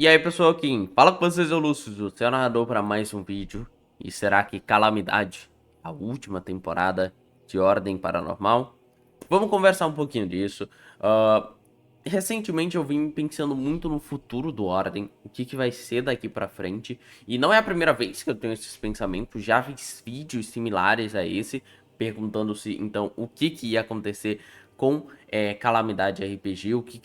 E aí pessoal, quem fala com vocês é o Lúcio, o seu narrador para mais um vídeo. E será que Calamidade, a última temporada de Ordem Paranormal? Vamos conversar um pouquinho disso. Recentemente eu vim pensando muito no futuro do Ordem, o que vai ser daqui pra frente. E não é a primeira vez que eu tenho esses pensamentos, já fiz vídeos similares a esse, perguntando-se então o que ia acontecer com Calamidade RPG, o que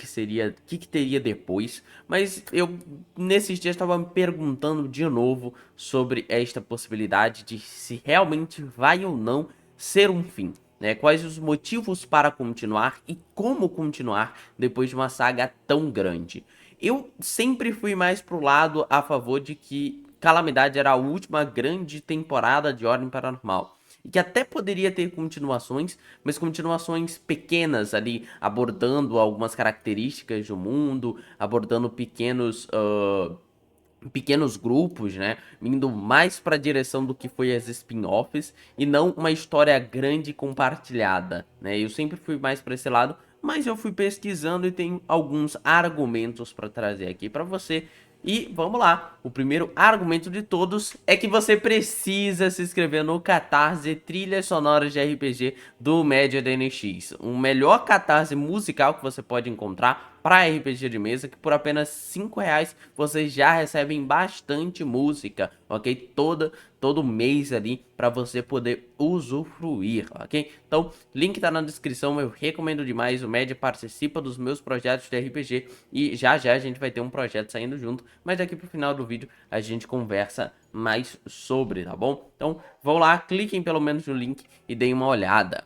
teria depois. Mas eu nesses dias estava me perguntando de novo sobre esta possibilidade de se realmente vai ou não ser um fim. Né? Quais os motivos para continuar e como continuar depois de uma saga tão grande. Eu sempre fui mais pro lado a favor de que Calamidade era a última grande temporada de Ordem Paranormal. E que até poderia ter continuações, mas continuações pequenas ali, abordando algumas características do mundo, abordando pequenos grupos, né? Indo mais para a direção do que foi as spin-offs e não uma história grande compartilhada, né? Eu sempre fui mais para esse lado, mas eu fui pesquisando e tenho alguns argumentos para trazer aqui para você. E vamos lá, o primeiro argumento de todos é que você precisa se inscrever no Catarse Trilhas Sonoras de RPG do Média DNX. O melhor catarse musical que você pode encontrar para RPG de mesa, que por apenas R$ 5 vocês já recebem bastante música, ok? Todo mês ali para você poder usufruir, ok? Então, link tá na descrição, eu recomendo demais. O Média participa dos meus projetos de RPG e já a gente vai ter um projeto saindo junto, mas daqui pro final do vídeo a gente conversa mais sobre, tá bom? Então, vão lá, cliquem pelo menos no link e deem uma olhada.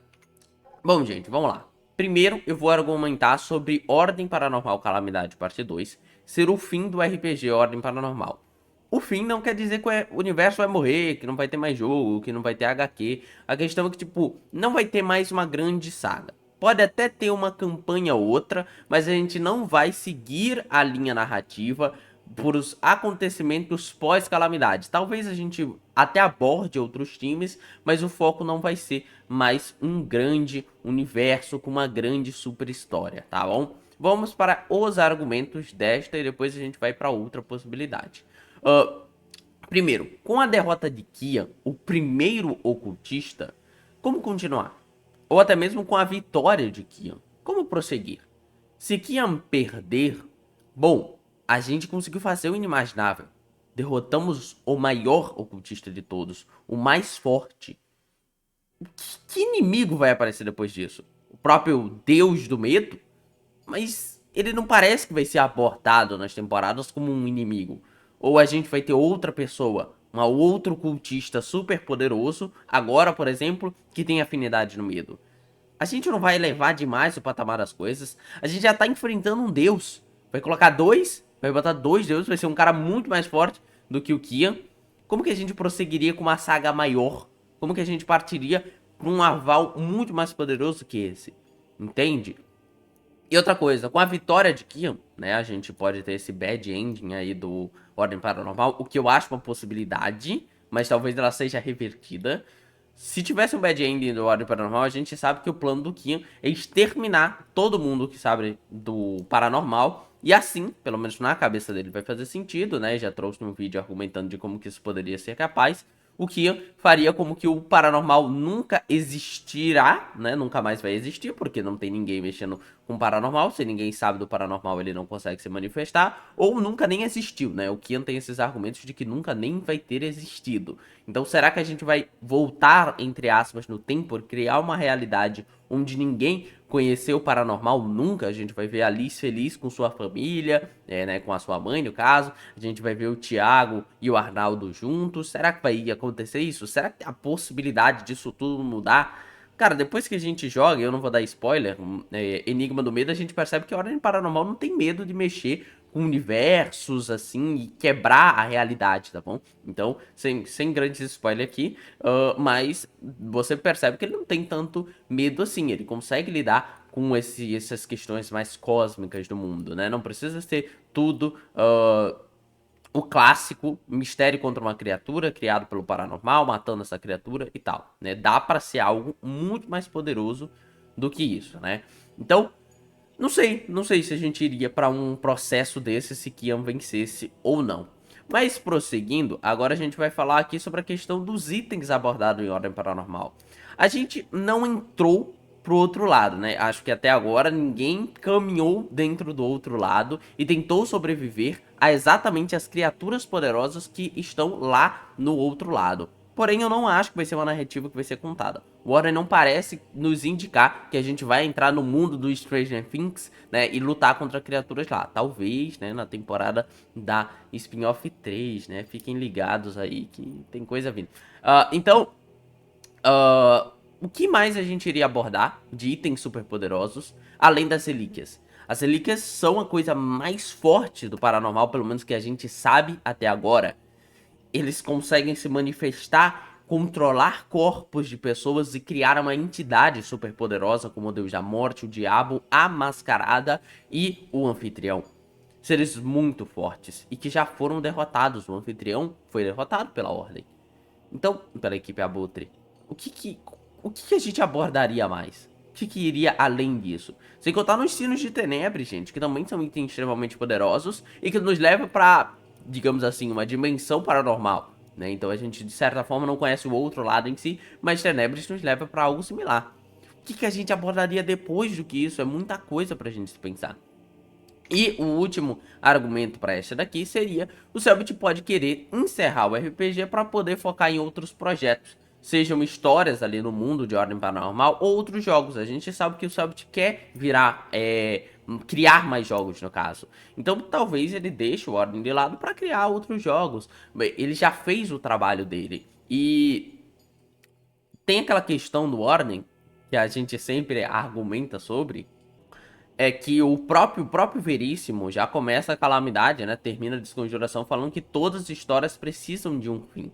Bom, gente, vamos lá. Primeiro, eu vou argumentar sobre Ordem Paranormal Calamidade Parte 2 ser o fim do RPG Ordem Paranormal. O fim não quer dizer que o universo vai morrer, que não vai ter mais jogo, que não vai ter HQ. A questão é que, tipo, não vai ter mais uma grande saga. Pode até ter uma campanha ou outra, mas a gente não vai seguir a linha narrativa por os acontecimentos pós-calamidade. Talvez a gente até aborde outros times, mas o foco não vai ser mais um grande universo com uma grande super história, tá bom? Vamos para os argumentos desta e depois a gente vai para outra possibilidade. Uh, Primeiro, com a derrota de Kian, o primeiro ocultista, como continuar? Ou até mesmo com a vitória de Kian, como prosseguir? Se Kian perder, bom, a gente conseguiu fazer o inimaginável. Derrotamos o maior ocultista de todos, o mais forte. Que inimigo vai aparecer depois disso? O próprio Deus do Medo? Mas ele não parece que vai ser abordado nas temporadas como um inimigo. Ou a gente vai ter outra pessoa, um outro cultista super poderoso, agora, por exemplo, que tem afinidade no medo. A gente não vai elevar demais o patamar das coisas. A gente já tá enfrentando um deus. Vai colocar dois, vai botar dois deuses, vai ser um cara muito mais forte do que o Kian. Como que a gente prosseguiria com uma saga maior? Como que a gente partiria para um aval muito mais poderoso que esse? Entende? E outra coisa, com a vitória de Kian, né, a gente pode ter esse bad ending aí do Ordem Paranormal, o que eu acho uma possibilidade, mas talvez ela seja revertida. Se tivesse um bad ending do Ordem Paranormal, a gente sabe que o plano do Kian é exterminar todo mundo que sabe do Paranormal, e assim, pelo menos na cabeça dele vai fazer sentido, né, já trouxe um vídeo argumentando de como que isso poderia ser capaz, o que faria como que o paranormal nunca existirá, né? Nunca mais vai existir, porque não tem ninguém mexendo com o paranormal. Se ninguém sabe do paranormal, ele não consegue se manifestar. Ou nunca nem existiu, né? O Kian tem esses argumentos de que nunca nem vai ter existido. Então, será que a gente vai voltar, entre aspas, no tempo, criar uma realidade onde ninguém conheceu o paranormal nunca? A gente vai ver a Alice feliz com sua família, né, com a sua mãe, no caso. A gente vai ver o Thiago e o Arnaldo juntos. Será que vai acontecer isso? Será que tem a possibilidade disso tudo mudar? Cara, depois que a gente joga, eu não vou dar spoiler, Enigma do Medo, a gente percebe que a Ordem Paranormal não tem medo de mexer com universos, assim, e quebrar a realidade, tá bom? Então, sem grandes spoilers aqui, mas você percebe que ele não tem tanto medo assim, ele consegue lidar com essas questões mais cósmicas do mundo, né? Não precisa ser tudo o clássico mistério contra uma criatura criado pelo paranormal, matando essa criatura e tal, né? Dá pra ser algo muito mais poderoso do que isso, né? Então, Não sei se a gente iria pra um processo desse se Kian vencesse ou não. Mas prosseguindo, agora a gente vai falar aqui sobre a questão dos itens abordados em Ordem Paranormal. A gente não entrou pro outro lado, né? Acho que até agora ninguém caminhou dentro do outro lado e tentou sobreviver a exatamente as criaturas poderosas que estão lá no outro lado. Porém, eu não acho que vai ser uma narrativa que vai ser contada. O Warren não parece nos indicar que a gente vai entrar no mundo do Stranger Things, né, e lutar contra criaturas lá. Talvez, né, na temporada da Spin-off 3, né, fiquem ligados aí que tem coisa vindo. Então, o que mais a gente iria abordar de itens superpoderosos, além das relíquias? As relíquias são a coisa mais forte do paranormal, pelo menos que a gente sabe até agora. Eles conseguem se manifestar, controlar corpos de pessoas e criar uma entidade superpoderosa como o Deus da Morte, o Diabo, a Mascarada e o Anfitrião. Seres muito fortes e que já foram derrotados. O Anfitrião foi derrotado pela Ordem. Então, pela equipe Abutre. O que a gente abordaria mais? O que iria além disso? Sem contar nos Sinos de Tenebres, gente, que também são itens extremamente poderosos e que nos levam pra, digamos assim, uma dimensão paranormal, né? Então a gente, de certa forma, não conhece o outro lado em si, mas Tenebres nos leva pra algo similar. O que a gente abordaria depois do que isso? É muita coisa pra gente se pensar. E o último argumento para essa daqui seria: o Selbit pode querer encerrar o RPG para poder focar em outros projetos, sejam histórias ali no mundo de Ordem Paranormal ou outros jogos. A gente sabe que o Selbit quer virar, criar mais jogos no caso. Então talvez ele deixe o Ordem de lado para criar outros jogos. Ele já fez o trabalho dele. E tem aquela questão do Ordem que a gente sempre argumenta sobre, é que o próprio Veríssimo já começa a calamidade, né? Termina a desconjuração falando que todas as histórias precisam de um fim.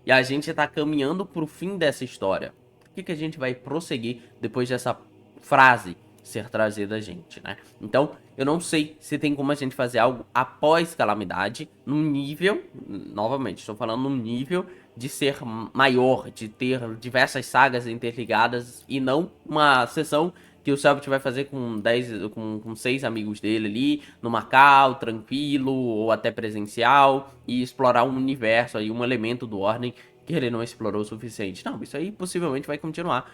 E a gente tá caminhando pro fim dessa história. O que a gente vai prosseguir depois dessa frase ser trazida a gente, né? Então, eu não sei se tem como a gente fazer algo após calamidade, num nível, novamente, estou falando num nível de ser maior, de ter diversas sagas interligadas e não uma sessão que o Selbit vai fazer com 10, com 6 amigos dele ali, no Macau, tranquilo, ou até presencial, e explorar um universo aí, um elemento do Ordem que ele não explorou o suficiente. Não, isso aí possivelmente vai continuar.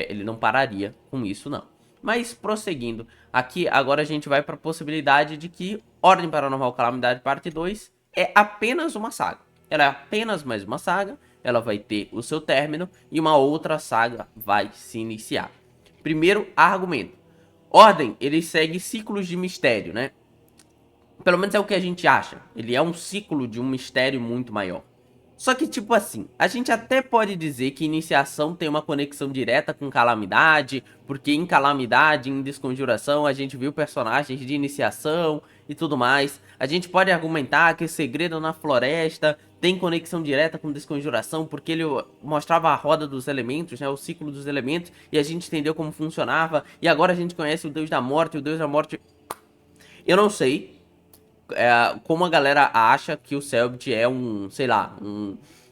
Ele não pararia com isso, não. Mas prosseguindo, aqui agora a gente vai para a possibilidade de que Ordem Paranormal Calamidade Parte 2 é apenas uma saga. Ela é apenas mais uma saga, ela vai ter o seu término e uma outra saga vai se iniciar. Primeiro argumento. Ordem, ele segue ciclos de mistério, né? Pelo menos é o que a gente acha. Ele é um ciclo de um mistério muito maior. Só que, tipo assim, a gente até pode dizer que Iniciação tem uma conexão direta com Calamidade, porque em Calamidade, em Desconjuração, a gente viu personagens de Iniciação e tudo mais. A gente pode argumentar que o Segredo na Floresta tem conexão direta com Desconjuração, porque ele mostrava a roda dos elementos, né, o ciclo dos elementos, e a gente entendeu como funcionava, e agora a gente conhece o Deus da Morte, o Deus da Morte... Eu não sei como a galera acha que o Selbit é sei lá,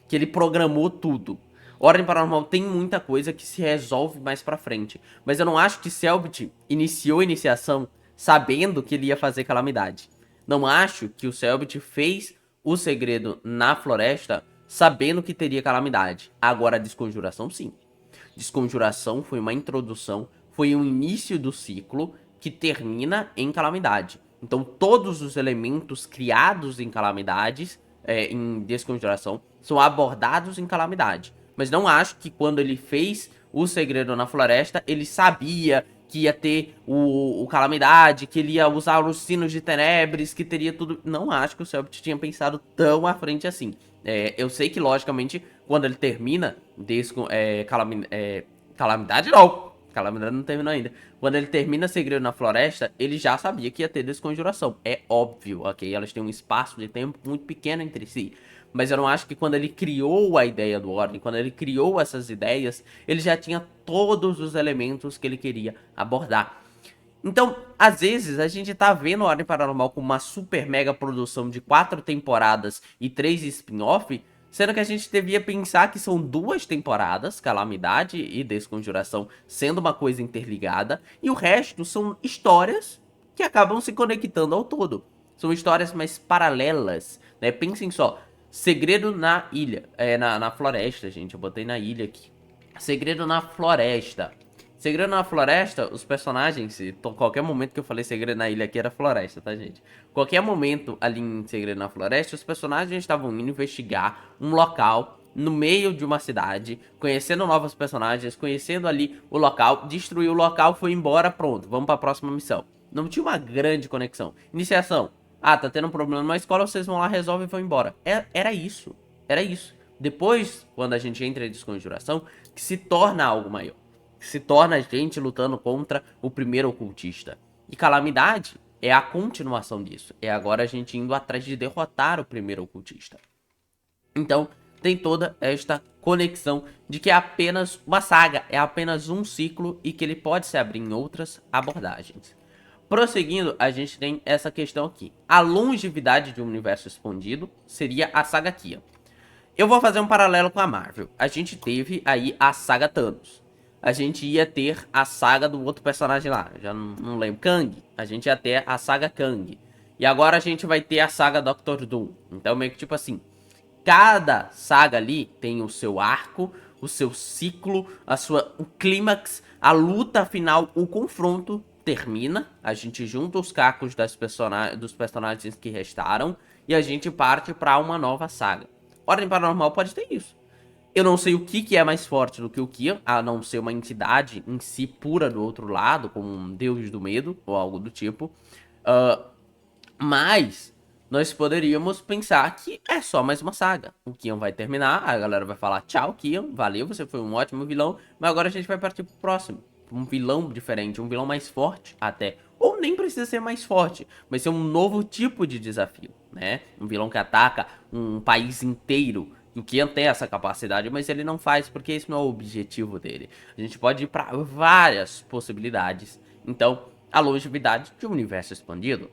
que ele programou tudo. Ordem Paranormal tem muita coisa que se resolve mais pra frente, mas eu não acho que Selbit iniciou a iniciação sabendo que ele ia fazer calamidade. Não acho que o Selbit fez o segredo na floresta sabendo que teria calamidade. Agora a desconjuração sim. Desconjuração foi uma introdução, foi um início do ciclo que termina em calamidade. Então todos os elementos criados em calamidades, em desconjuração, são abordados em calamidade. Mas não acho que quando ele fez o segredo na floresta, ele sabia que ia ter o calamidade, que ele ia usar os sinos de tenebres, que teria tudo. Não acho que o Selbit tinha pensado tão à frente assim. Eu sei que, logicamente, quando ele termina calamidade não. Calamidade não terminou ainda. Quando ele termina Segredo na Floresta, ele já sabia que ia ter desconjuração. É óbvio, ok? Elas têm um espaço de tempo muito pequeno entre si. Mas eu não acho que quando ele criou a ideia do Ordem, quando ele criou essas ideias, ele já tinha todos os elementos que ele queria abordar. Então, às vezes, a gente tá vendo Ordem Paranormal com uma super mega produção de 4 temporadas e 3 spin-off, Sendo que a gente devia pensar que são 2 temporadas, Calamidade e Desconjuração, sendo uma coisa interligada, e o resto são histórias que acabam se conectando ao todo. São histórias mais paralelas, né? Pensem só, Segredo na ilha, na floresta, gente, eu botei na ilha aqui. Segredo na floresta. Segredo na floresta, os personagens, qualquer momento que eu falei segredo na ilha aqui era floresta, tá, gente? Qualquer momento ali em Segredo na Floresta, os personagens estavam indo investigar um local no meio de uma cidade, conhecendo novos personagens, conhecendo ali o local, destruiu o local, foi embora, pronto, vamos pra próxima missão. Não tinha uma grande conexão. Iniciação. Ah, tá tendo um problema na escola, vocês vão lá, resolvem e vão embora. Era isso. Era isso. Depois, quando a gente entra em Desconjuração, que se torna algo maior. Que se torna a gente lutando contra o primeiro ocultista. E Calamidade é a continuação disso. É agora a gente indo atrás de derrotar o primeiro ocultista. Então, tem toda esta conexão de que é apenas uma saga, é apenas um ciclo e que ele pode se abrir em outras abordagens. Prosseguindo, a gente tem essa questão aqui. A longevidade de um universo expandido seria a saga Kion. Eu vou fazer um paralelo com a Marvel. A gente teve aí a saga Thanos. A gente ia ter a saga do outro personagem lá, já não lembro, Kang. A gente ia ter a saga Kang. E agora a gente vai ter a saga Doctor Doom. Então meio que tipo assim, cada saga ali tem o seu arco, o seu ciclo, o clímax, a luta final, o confronto termina. A gente junta os cacos dos personagens que restaram e a gente parte para uma nova saga. Ordem Paranormal pode ter isso. Eu não sei o que é mais forte do que o Kion, a não ser uma entidade em si pura do outro lado, como um deus do medo ou algo do tipo. Mas nós poderíamos pensar que é só mais uma saga. O Kion vai terminar, a galera vai falar tchau, Kion, valeu, você foi um ótimo vilão, mas agora a gente vai partir pro próximo. Um vilão diferente, um vilão mais forte até. Ou nem precisa ser mais forte, mas ser um novo tipo de desafio, né? Um vilão que ataca um país inteiro. O Kion tem essa capacidade, mas ele não faz porque esse não é o objetivo dele. A gente pode ir para várias possibilidades. Então, a longevidade de um universo expandido.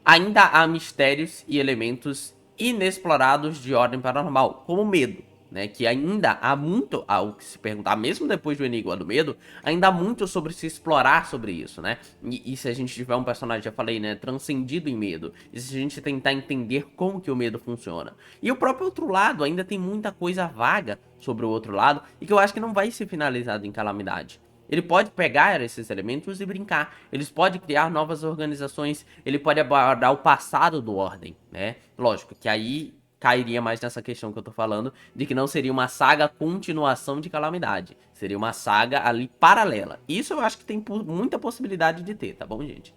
Ainda há mistérios e elementos inexplorados de Ordem Paranormal, como medo, né? Que ainda há muito ao que se perguntar, mesmo depois do Enigma do Medo, ainda há muito sobre se explorar sobre isso, né? E se a gente tiver um personagem, já falei, né? Transcendido em medo, e se a gente tentar entender como que o medo funciona. E o próprio outro lado ainda tem muita coisa vaga sobre o outro lado, e que eu acho que não vai ser finalizado em Calamidade. Ele pode pegar esses elementos e brincar. Eles podem criar novas organizações. Ele pode abordar o passado do Ordem, né? Lógico que aí cairia mais nessa questão que eu tô falando, de que não seria uma saga continuação de Calamidade. Seria uma saga ali paralela. Isso eu acho que tem muita possibilidade de ter, tá bom, gente?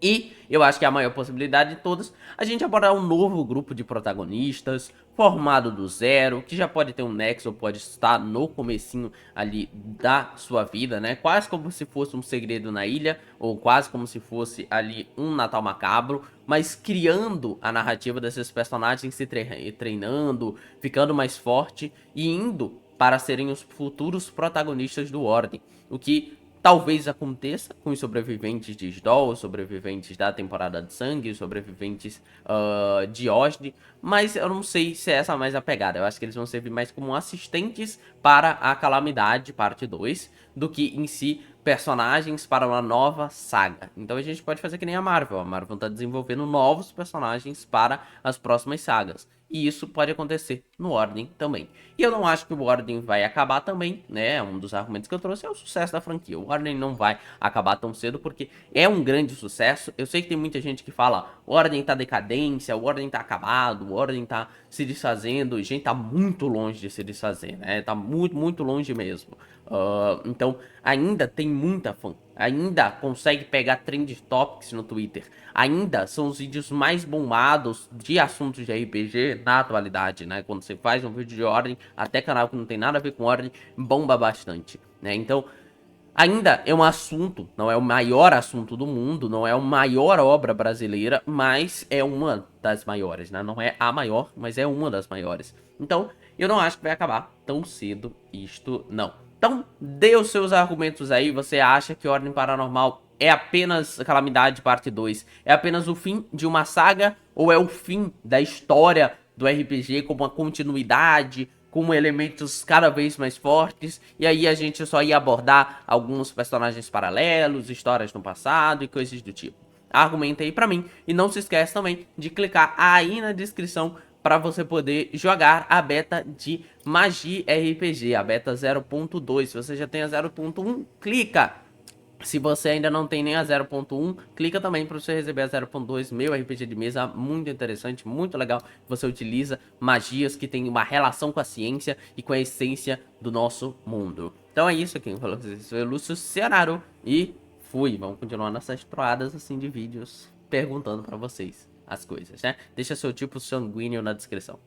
E eu acho que é a maior possibilidade de todas, a gente abordar um novo grupo de protagonistas, formado do zero, que já pode ter um nexo, ou pode estar no comecinho ali da sua vida, né? Quase como se fosse um segredo na ilha, ou quase como se fosse ali um Natal Macabro, mas criando a narrativa desses personagens se treinando, ficando mais forte e indo para serem os futuros protagonistas do Ordem. O que talvez aconteça com os sobreviventes de Sdol, os sobreviventes da temporada de sangue, os sobreviventes de Osni, mas eu não sei se é essa mais a pegada. Eu acho que eles vão servir mais como assistentes para a Calamidade, parte 2, do que em si personagens para uma nova saga. Então a gente pode fazer que nem a Marvel. A Marvel está desenvolvendo novos personagens para as próximas sagas. E isso pode acontecer no Ordem também. E eu não acho que o Ordem vai acabar também, né? Um dos argumentos que eu trouxe é o sucesso da franquia. O Ordem não vai acabar tão cedo porque é um grande sucesso. Eu sei que tem muita gente que fala o Ordem tá decadência, o Ordem tá acabado, o Ordem tá se desfazendo. Gente, tá muito longe de se desfazer, né? Tá muito, muito longe mesmo. Então, ainda tem muita fã. Ainda consegue pegar trend topics no Twitter. Ainda são os vídeos mais bombados de assuntos de RPG na atualidade, né? Quando você faz um vídeo de Ordem, até canal que não tem nada a ver com Ordem, bomba bastante, né? Então, ainda é um assunto, não é o maior assunto do mundo, não é a maior obra brasileira, mas é uma das maiores, né? Não é a maior, mas é uma das maiores. Então, eu não acho que vai acabar tão cedo isto, não. Então, dê os seus argumentos aí. Você acha que Ordem Paranormal é apenas Calamidade parte 2? É apenas o fim de uma saga? Ou é o fim da história do RPG como uma continuidade, com elementos cada vez mais fortes, e aí a gente só ia abordar alguns personagens paralelos, histórias no passado e coisas do tipo. Argumenta aí pra mim, e não se esquece também de clicar aí na descrição para você poder jogar a beta de Magi RPG, a beta 0.2. Se você já tem a 0.1, clica! Se você ainda não tem nem a 0.1, clica também para você receber a 0.2, meu RPG de mesa, muito interessante, muito legal. Você utiliza magias que tem uma relação com a ciência e com a essência do nosso mundo. Então é isso, quem falou com vocês foi o Lúcio Ceararo e fui. Vamos continuar nessas troadas assim de vídeos perguntando para vocês as coisas, né? Deixa seu tipo sanguíneo na descrição.